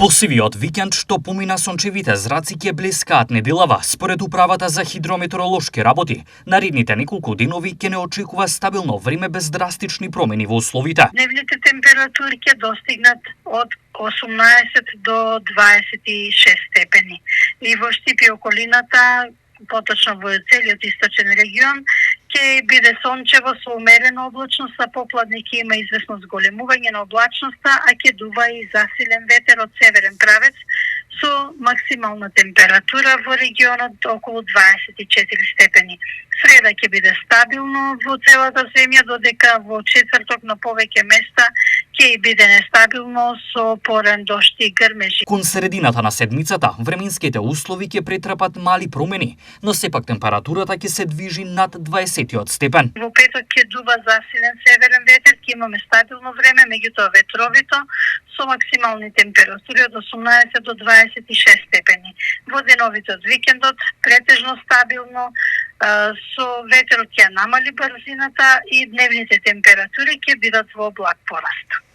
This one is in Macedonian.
Посивиот викенд што помина сончевите зраци ќе блескаат неделава, според управата за хидрометеоролошки работи. Наредните неколку денови ќе не очекува стабилно време без драстични промени во условите. Дневните температури ќе достигнат од 18 до 26 степени. И во Штип и околината, поточно во целиот источен регион, ќе биде сончево со умерена облачност, а попладне ќе има известно зголемување на облачноста, а ќе дува и засилен ветер од северен правец со максимална температура во регионот околу 24 степени. Среда ќе биде стабилно во целата земја, додека во четврток на повеќе места ќе биде нестабилно со порен дожд и грмежи. Кон средината на седмицата, временските услови ќе претрпат мали промени, но сепак температурата ќе се движи над 20 степен. Во петок ќе дува засилен северен ветер, ќе имаме стабилно време, меѓутоа ветровито со максимални температури од 18 до 26 степени. Во деновите од викендот претежно стабилно, со ветерот ќе намали брзината и дневните температури ќе бидат во благ пораст.